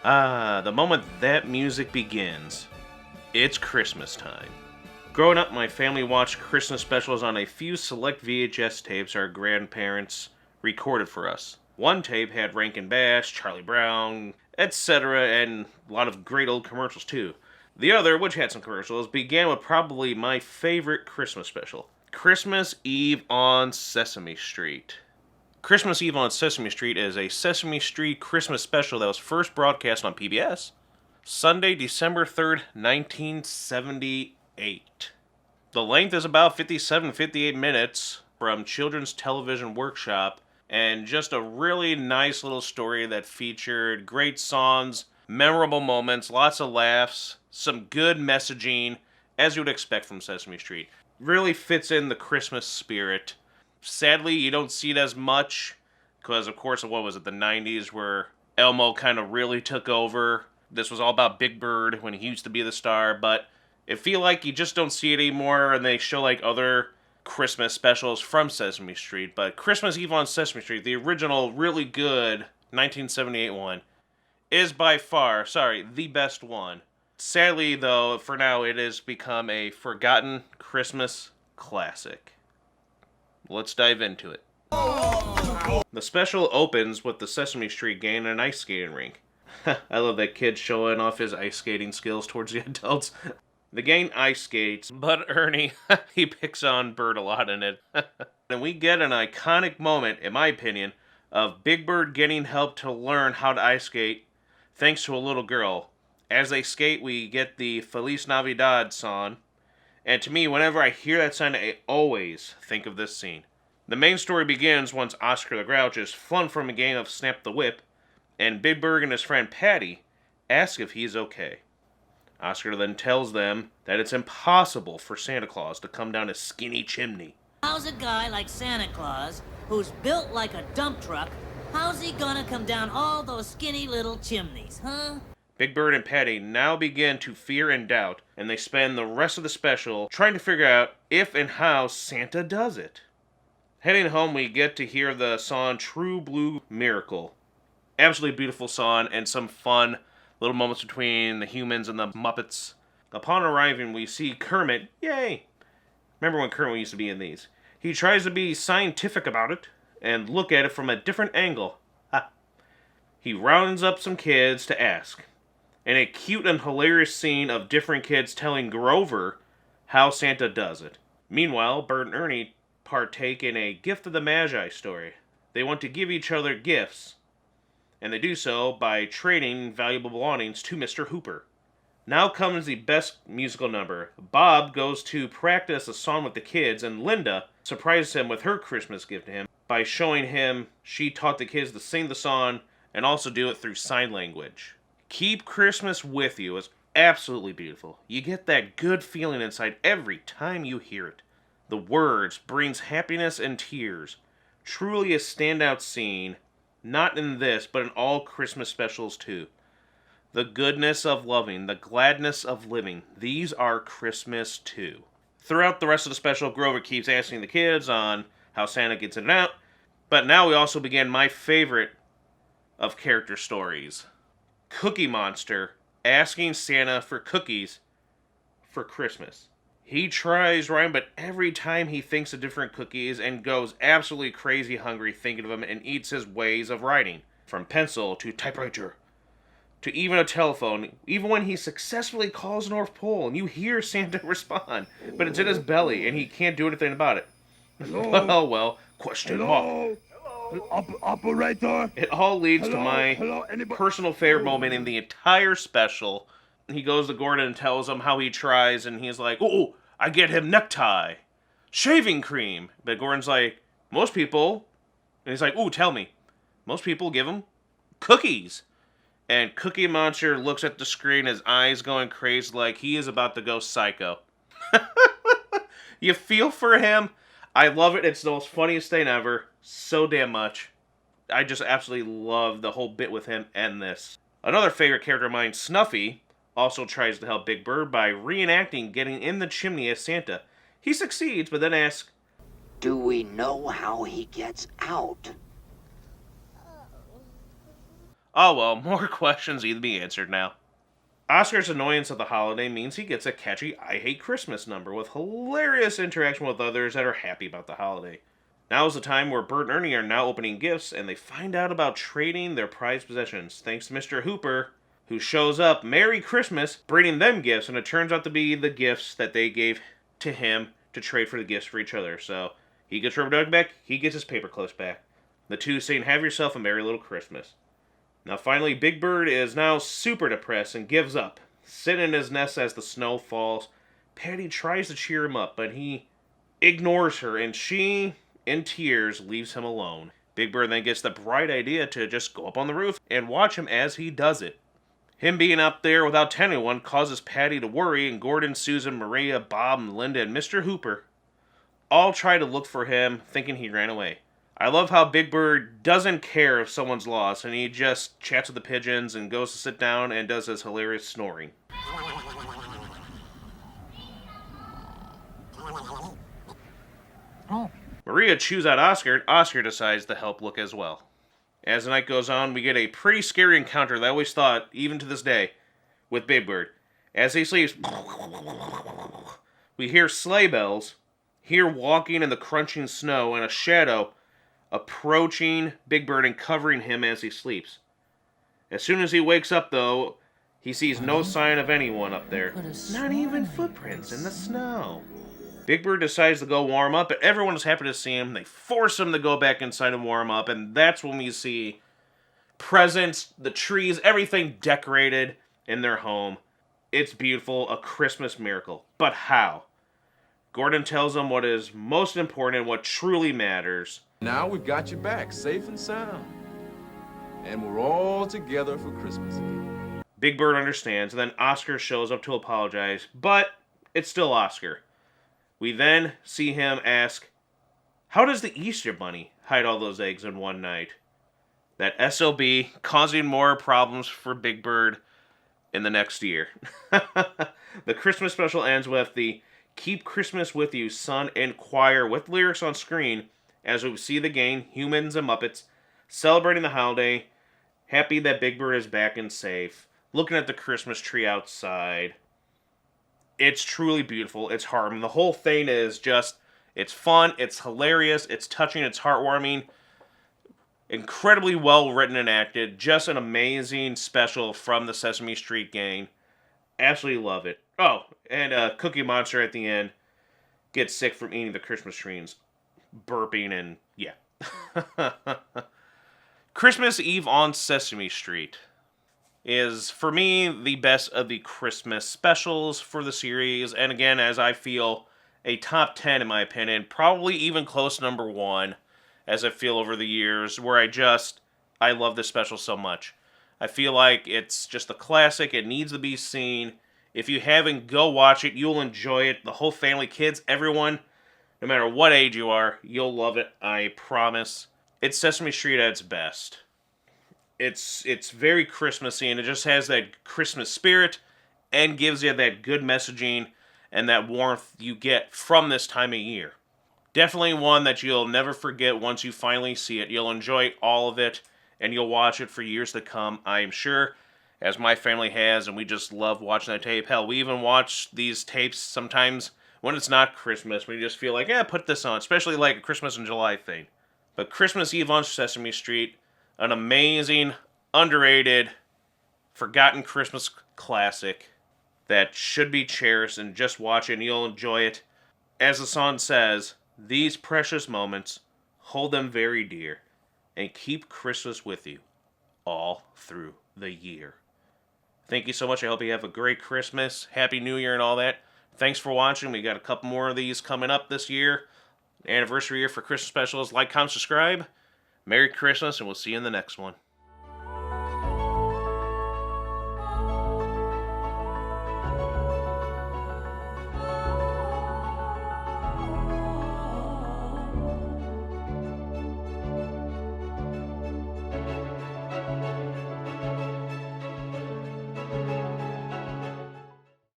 Ah, the moment that music begins, it's Christmas time. Growing up, my family watched Christmas specials on a few select VHS tapes our grandparents recorded for us. One tape had Rankin Bass, Charlie Brown, etc., and a lot of great old commercials too. The other, which had some commercials, began with probably my favorite Christmas special, Christmas Eve on Sesame Street. Christmas Eve on Sesame Street is a Sesame Street Christmas special that was first broadcast on PBS Sunday, December 3rd, 1978. The length is about 57-58 minutes from Children's Television Workshop, and just a really nice little story that featured great songs, memorable moments, lots of laughs, some good messaging, as you would expect from Sesame Street. Really fits in the Christmas spirit. Sadly, you don't see it as much, because of course, what was it, the 90s, where Elmo kind of really took over. This was all about Big Bird when he used to be the star, but I feel like you just don't see it anymore, and they show like other Christmas specials from Sesame Street. But Christmas Eve on Sesame Street, the original, really good 1978 one, is by far, the best one. Sadly, though, for now, it has become a forgotten Christmas classic. Let's dive into it. The special opens with the Sesame Street gang in an ice skating rink. I love that kid showing off his ice skating skills towards the adults. The gang ice skates, but Ernie, he picks on Bert a lot in it. And we get an iconic moment, in my opinion, of Big Bird getting help to learn how to ice skate thanks to a little girl. As they skate, we get the Feliz Navidad song. And to me, whenever I hear that song, I always think of this scene. The main story begins once Oscar the Grouch is flung from a game of Snap the Whip, and Big Bird and his friend Patty ask if he's okay. Oscar then tells them that it's impossible for Santa Claus to come down a skinny chimney. How's a guy like Santa Claus, who's built like a dump truck, how's he gonna come down all those skinny little chimneys, huh? Big Bird and Patty now begin to fear and doubt, and they spend the rest of the special trying to figure out if and how Santa does it. Heading home, we get to hear the song True Blue Miracle. Absolutely beautiful song, and some fun little moments between the humans and the Muppets. Upon arriving, we see Kermit. Yay! Remember when Kermit used to be in these? He tries to be scientific about it, and look at it from a different angle. Ha! He rounds up some kids to ask. And a cute and hilarious scene of different kids telling Grover how Santa does it. Meanwhile, Bert and Ernie partake in a Gift of the Magi story. They want to give each other gifts, and they do so by trading valuable belongings to Mr. Hooper. Now comes the best musical number. Bob goes to practice a song with the kids, and Linda surprises him with her Christmas gift to him by showing him she taught the kids to sing the song and also do it through sign language. Keep Christmas With You is absolutely beautiful. You get that good feeling inside every time you hear it. The words brings happiness and tears. Truly a standout scene, not in this, but in all Christmas specials too. The goodness of loving, the gladness of living, these are Christmas too. Throughout the rest of the special, Grover keeps asking the kids on how Santa gets in and out, but now we also begin my favorite of character stories. Cookie Monster asking Santa for cookies for Christmas. He tries right, but every time he thinks of different cookies and goes absolutely crazy hungry thinking of them and eats his ways of writing. From pencil to typewriter to even a telephone. Even when he successfully calls North Pole and you hear Santa respond, but it's in his belly and he can't do anything about it. Hello? well, question Hello? mark. Operator? It all leads to Hello? my Hello? Anybody? personal favorite moment in the entire special. He goes to Gordon and tells him how he tries, and he's like, oh, I get him necktie, shaving cream. But Gordon's like, most people, and he's like, ooh, tell me. Most people give him cookies. And Cookie Monster looks at the screen, his eyes going crazy like he is about to go psycho. You feel for him. I love it. It's the most funniest thing ever. So damn much. I just absolutely love the whole bit with him and this. Another favorite character of mine, Snuffy, also tries to help Big Bird by reenacting getting in the chimney as Santa. He succeeds, but then asks, Do we know how he gets out? Oh well, more questions need to be answered now. Oscar's annoyance of the holiday means he gets a catchy I Hate Christmas number with hilarious interaction with others that are happy about the holiday. Now is the time where Bert and Ernie are now opening gifts, and they find out about trading their prized possessions, thanks to Mr. Hooper, who shows up Merry Christmas, bringing them gifts, and it turns out to be the gifts that they gave to him to trade for the gifts for each other. So he gets rubber duck back, he gets his paper clips back. The two saying, "Have yourself a merry little Christmas." Now finally, Big Bird is now super depressed and gives up, sitting in his nest as the snow falls. Patty tries to cheer him up, but he ignores her, and she, in tears, leaves him alone. Big Bird then gets the bright idea to just go up on the roof and watch him as he does it. Him being up there without telling anyone causes Patty to worry, and Gordon, Susan, Maria, Bob, and Linda, and Mr. Hooper all try to look for him, thinking he ran away. I love how Big Bird doesn't care if someone's lost, and he just chats with the pigeons and goes to sit down and does his hilarious snoring. Maria chews out Oscar, and Oscar decides to help look as well. As the night goes on, we get a pretty scary encounter that I always thought, even to this day, with Big Bird. As he sleeps, we hear sleigh bells, hear walking in the crunching snow, and a shadow approaching Big Bird and covering him as he sleeps. As soon as he wakes up, though, he sees no sign of anyone up there. Not even footprints in the snow. Big Bird decides to go warm up, and everyone is happy to see him. They force him to go back inside and warm up, and that's when we see presents, the trees, everything decorated in their home. It's beautiful, a Christmas miracle. But how? Gordon tells them what is most important and what truly matters. Now we've got you back, safe and sound. And we're all together for Christmas again. Big Bird understands, and then Oscar shows up to apologize, but it's still Oscar. We then see him ask, how does the Easter Bunny hide all those eggs in one night? That SOB causing more problems for Big Bird in the next year. The Christmas special ends with the Keep Christmas With You, Son and Choir with lyrics on screen as we see the gang, humans and Muppets, celebrating the holiday, happy that Big Bird is back and safe, looking at the Christmas tree outside. It's truly beautiful. It's heartwarming. The whole thing is just, it's fun, it's hilarious, it's touching, it's heartwarming, incredibly well written and acted. Just an amazing special from the Sesame Street gang. Absolutely love it. Oh, and Cookie Monster at the end gets sick from eating the Christmas trees, burping, and yeah. Christmas Eve on Sesame Street is, for me, the best of the Christmas specials for the series, and again, as I feel, a top 10 in my opinion, probably even close to number 1, as I feel over the years, where I love this special so much. I feel like it's just a classic, it needs to be seen. If you haven't, go watch it, you'll enjoy it. The whole family, kids, everyone, no matter what age you are, you'll love it, I promise. It's Sesame Street at its best. It's very Christmassy, and it just has that Christmas spirit and gives you that good messaging and that warmth you get from this time of year. Definitely one that you'll never forget once you finally see it. You'll enjoy all of it, and you'll watch it for years to come, I am sure, as my family has, and we just love watching that tape. Hell, we even watch these tapes sometimes when it's not Christmas. We just feel like, put this on, especially like a Christmas in July thing. But Christmas Eve on Sesame Street, an amazing, underrated, forgotten Christmas classic that should be cherished, and just watch it and you'll enjoy it. As the song says, these precious moments, hold them very dear, and keep Christmas with you all through the year. Thank you so much. I hope you have a great Christmas, Happy New Year, and all that. Thanks for watching. We got a couple more of these coming up this year. Anniversary year for Christmas specials. Like, comment, subscribe. Merry Christmas, and we'll see you in the next one.